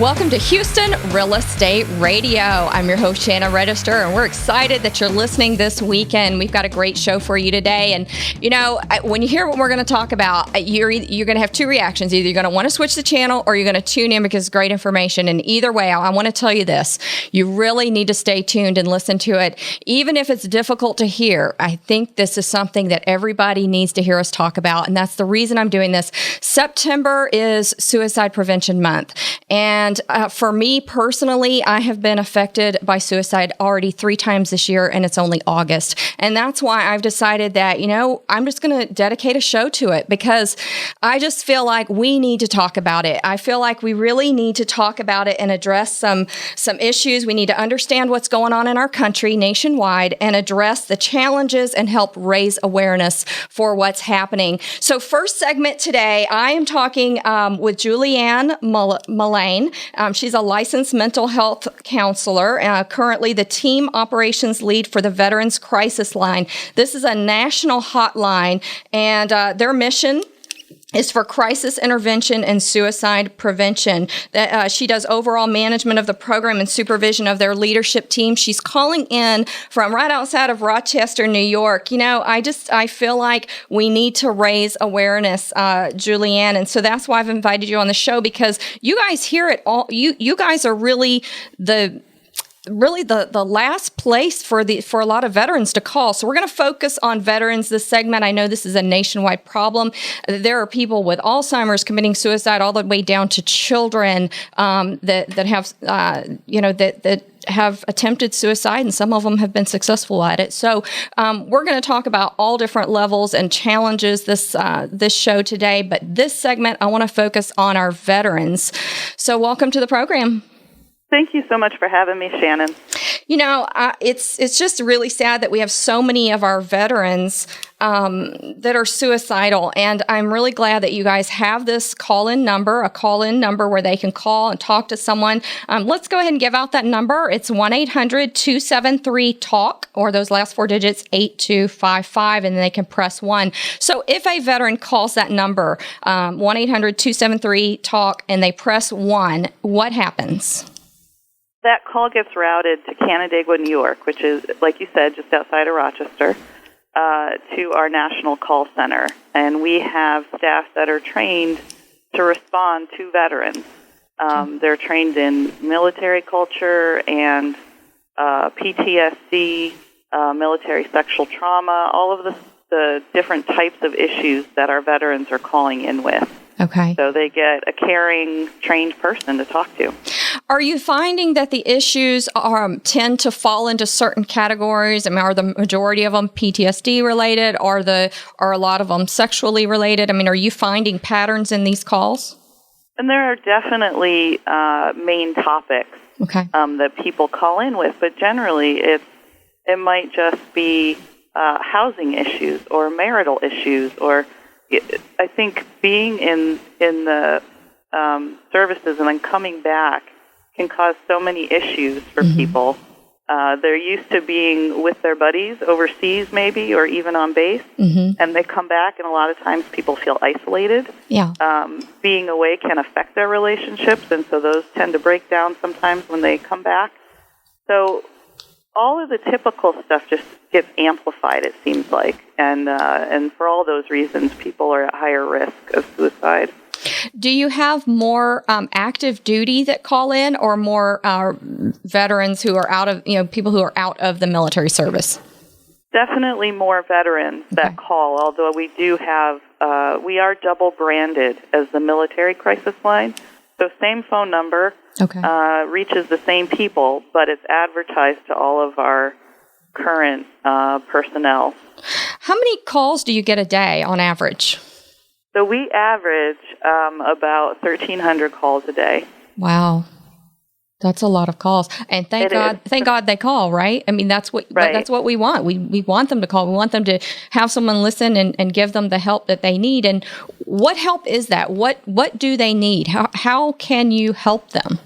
Welcome to Houston Real Estate Radio. I'm your host, Shannon Register, and we're excited that you're listening this weekend. We've got a great show for you today. And, you know, when you hear what we're going to talk about, you're going to have two reactions. Either you're going to want to switch the channel or you're going to tune in because it's great information. And either way, I want to tell you this. You really need to stay tuned and listen to it. Even if it's difficult to hear, I think this is something that everybody needs to hear us talk about. And that's the reason I'm doing this. September is Suicide Prevention Month. And for me personally, I have been affected by suicide already 3 times this year, and it's only August. And that's why I've decided that, you know, I'm just going to dedicate a show to it because I just feel like we need to talk about it. I feel like we really need to talk about it and address some issues. We need to understand what's going on in our country nationwide and address the challenges and help raise awareness for what's happening. So first segment today, I am talking with Julianne Mullane. She's a licensed mental health counselor, currently the team operations lead for the Veterans Crisis Line. This is a national hotline, and their mission is for crisis intervention and suicide prevention. She does overall management of the program and supervision of their leadership team. She's calling in from right outside of Rochester, New York. You know, I feel like we need to raise awareness, Julianne, and so that's why I've invited you on the show because you guys hear it all. You guys are really the last place for a lot of veterans to call. So we're going to focus on veterans this segment. I know this is a nationwide problem. There are people with Alzheimer's committing suicide all the way down to children that have attempted suicide, and some of them have been successful at it. So we're going to talk about all different levels and challenges this show today. But this segment, I want to focus on our veterans. So welcome to the program. Thank you so much for having me, Shannon. You know, it's just really sad that we have so many of our veterans that are suicidal, and I'm really glad that you guys have this call-in number where they can call and talk to someone. Let's go ahead and give out that number. It's 1-800-273-TALK, or those last 4 digits, 8255, and then they can press 1. So if a veteran calls that number, 1-800-273-TALK, and they press 1, what happens? That call gets routed to Canandaigua, New York, which is, like you said, just outside of Rochester, to our national call center. And we have staff that are trained to respond to veterans. They're trained in military culture and PTSD, military sexual trauma, all of the different types of issues that our veterans are calling in with. Okay. So they get a caring, trained person to talk to. Are you finding that the issues tend to fall into certain categories? I mean, are the majority of them PTSD related? Are a lot of them sexually related? I mean, are you finding patterns in these calls? And there are definitely main topics that people call in with, but generally it might just be housing issues or marital issues, or I think being in the services and then coming back can cause so many issues for people. They're used to being with their buddies overseas maybe, or even on base, and they come back, and a lot of times people feel isolated. Yeah. Being away can affect their relationships, and so those tend to break down sometimes when they come back. So all of the typical stuff just gets amplified, it seems like, and for all those reasons, people are at higher risk of suicide. Do you have more active duty that call in, or more veterans who are people who are out of the military service? Definitely more veterans that call, although we do have, we are double branded as the Military Crisis Line. So same phone number, reaches the same people, but it's advertised to all of our current personnel. How many calls do you get a day on average? So we average about 1,300 calls a day. Wow. That's a lot of calls. And thank God they call, right? I mean, that's what we want. We want them to call. We want them to have someone listen and give them the help that they need. And what help is that? What do they need? How can you help them?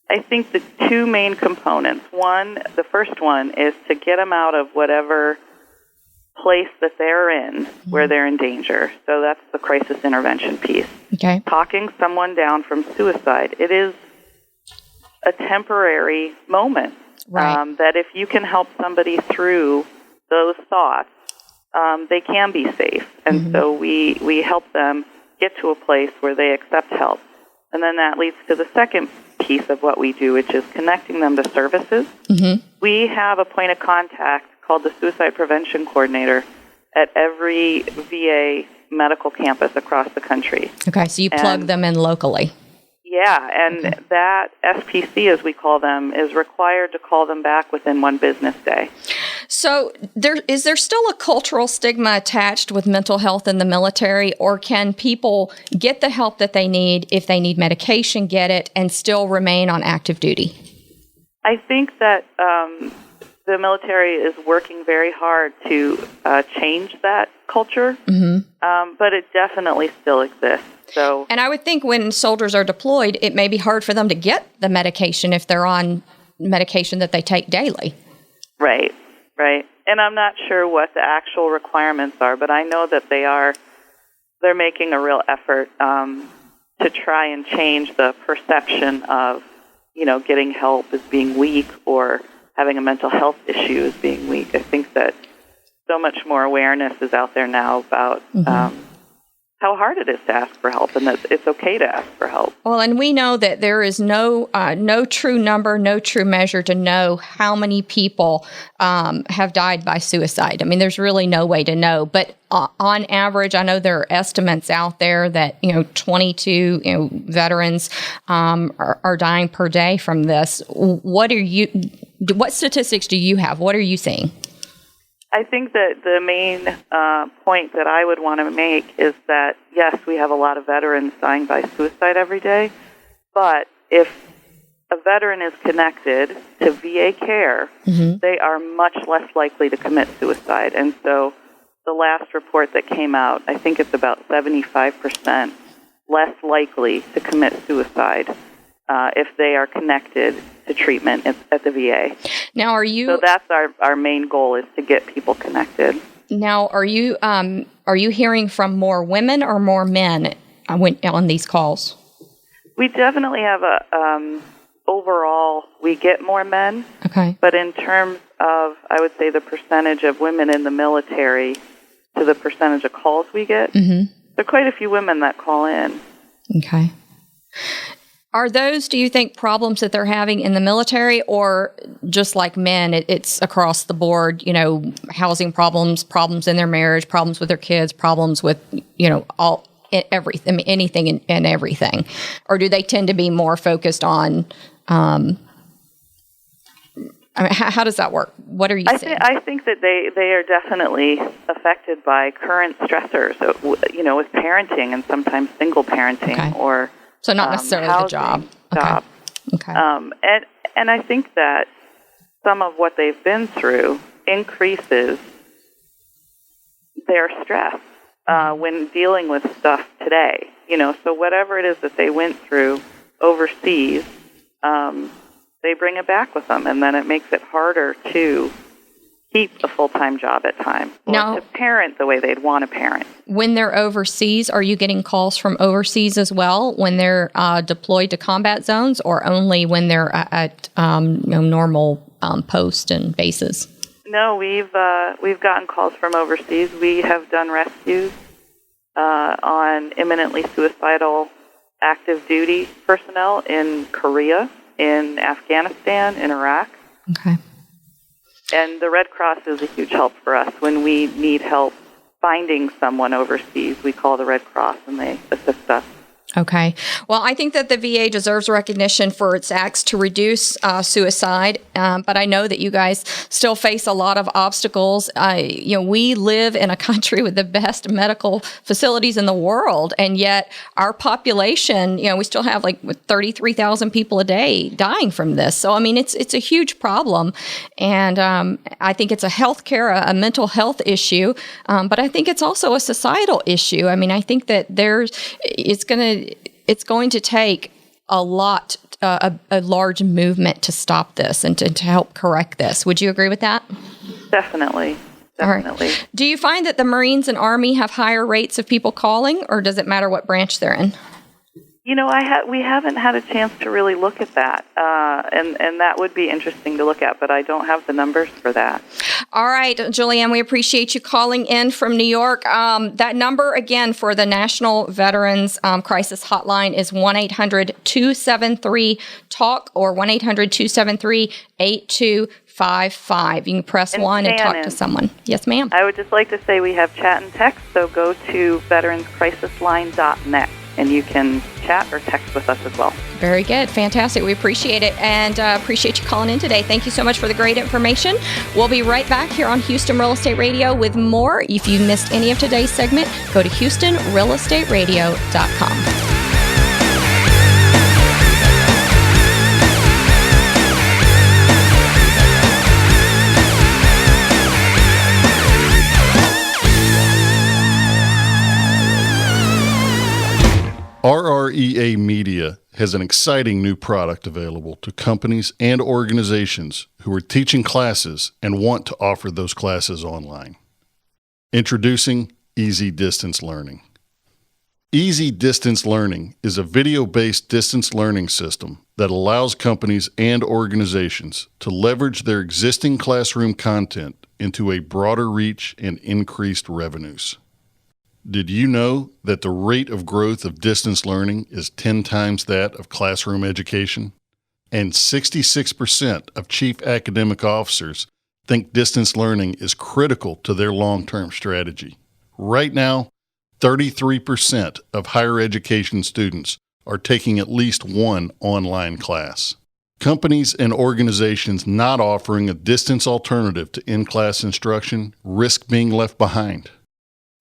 I think the two main components. The first one is to get them out of whatever place that they're in where they're in danger. So that's the crisis intervention piece. Okay. Talking someone down from suicide. It is a temporary moment. Right. That if you can help somebody through those thoughts, they can be safe. And so we help them get to a place where they accept help. And then that leads to the second piece of what we do, which is connecting them to services. We have a point of contact called the Suicide Prevention Coordinator at every VA medical campus across the country. Okay, so you plug them in locally. Yeah, and that SPC, as we call them, is required to call them back within one business day. So is there still a cultural stigma attached with mental health in the military, or can people get the help that they need if they need medication, get it, and still remain on active duty? I think that the military is working very hard to change that culture, but it definitely still exists. And I would think when soldiers are deployed, it may be hard for them to get the medication if they're on medication that they take daily. Right. And I'm not sure what the actual requirements are, but I know that they're making a real effort to try and change the perception of, getting help as being weak or having a mental health issue as being weak. I think that so much more awareness is out there now about how hard it is to ask for help, and that it's okay to ask for help. Well, and we know that there is no true number, no true measure to know how many people have died by suicide. I mean, there's really no way to know. But on average, I know there are estimates out there that 22 veterans are dying per day from this. What statistics do you have? What are you seeing? I think that the main point that I would want to make is that, yes, we have a lot of veterans dying by suicide every day, but if a veteran is connected to VA care, they are much less likely to commit suicide. And so the last report that came out, I think it's about 75% less likely to commit suicide if they are connected to treatment at the VA. Now, so that's our main goal, is to get people connected. Now, are you hearing from more women or more men on these calls? We definitely have overall, we get more men. Okay. But in terms of, I would say, the percentage of women in the military to the percentage of calls we get, there are quite a few women that call in. Okay. Are those, do you think, problems that they're having in the military, or just like men, it's across the board, housing problems in their marriage, problems with their kids, problems with, everything, I mean, anything and everything? Or do they tend to be more focused on, how does that work? What are you saying? I think that they are definitely affected by current stressors, with parenting and sometimes single parenting, or... So not necessarily the job. Okay. And I think that some of what they've been through increases their stress when dealing with stuff today. So whatever it is that they went through overseas, they bring it back with them, and then it makes it harder to keep a full-time job at times, or to parent the way they'd want to parent. When they're overseas, are you getting calls from overseas as well when they're deployed to combat zones, or only when they're at normal post and bases? No, we've gotten calls from overseas. We have done rescues on imminently suicidal active duty personnel in Korea, in Afghanistan, in Iraq. Okay. And the Red Cross is a huge help for us. When we need help finding someone overseas, we call the Red Cross, and they assist us. Okay. Well, I think that the VA deserves recognition for its acts to reduce suicide, but I know that you guys still face a lot of obstacles. We live in a country with the best medical facilities in the world, and yet our population, we still have 33,000 people a day dying from this. So, I mean, it's a huge problem, and I think it's a mental health issue, but I think it's also a societal issue. I mean, I think that it's going to take a large movement to stop this and to help correct this. Would you agree with that? Definitely. All right. Do you find that the Marines and Army have higher rates of people calling, or does it matter what branch they're in? We haven't had a chance to really look at that, and that would be interesting to look at, but I don't have the numbers for that. All right, Julianne, we appreciate you calling in from New York. That number, again, for the National Veterans Crisis Hotline is 1-800-273-TALK or 1-800-273-8255. You can press 1 and talk to someone. Yes, ma'am. I would just like to say we have chat and text, so go to veteranscrisisline.net. and you can chat or text with us as well. Very good. Fantastic. We appreciate it, and appreciate you calling in today. Thank you so much for the great information. We'll be right back here on Houston Real Estate Radio with more. If you missed any of today's segment, go to HoustonRealEstateRadio.com. RREA Media has an exciting new product available to companies and organizations who are teaching classes and want to offer those classes online. Introducing Easy Distance Learning. Easy Distance Learning is a video-based distance learning system that allows companies and organizations to leverage their existing classroom content into a broader reach and increased revenues. Did you know that the rate of growth of distance learning is 10 times that of classroom education? And 66% of chief academic officers think distance learning is critical to their long-term strategy. Right now, 33% of higher education students are taking at least one online class. Companies and organizations not offering a distance alternative to in-class instruction risk being left behind.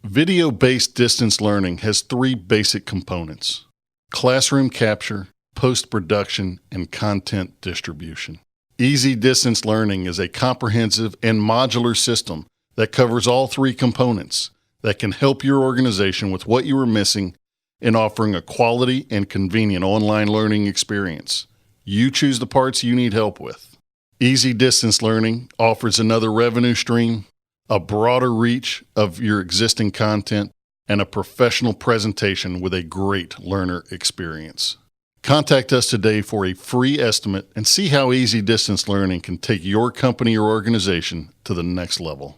Video-based distance learning has three basic components: classroom capture, post-production, and content distribution. Easy Distance Learning is a comprehensive and modular system that covers all three components that can help your organization with what you are missing in offering a quality and convenient online learning experience. You choose the parts you need help with. Easy Distance Learning offers another revenue stream, a broader reach of your existing content, and a professional presentation with a great learner experience. Contact us today for a free estimate and see how Easy Distance Learning can take your company or organization to the next level.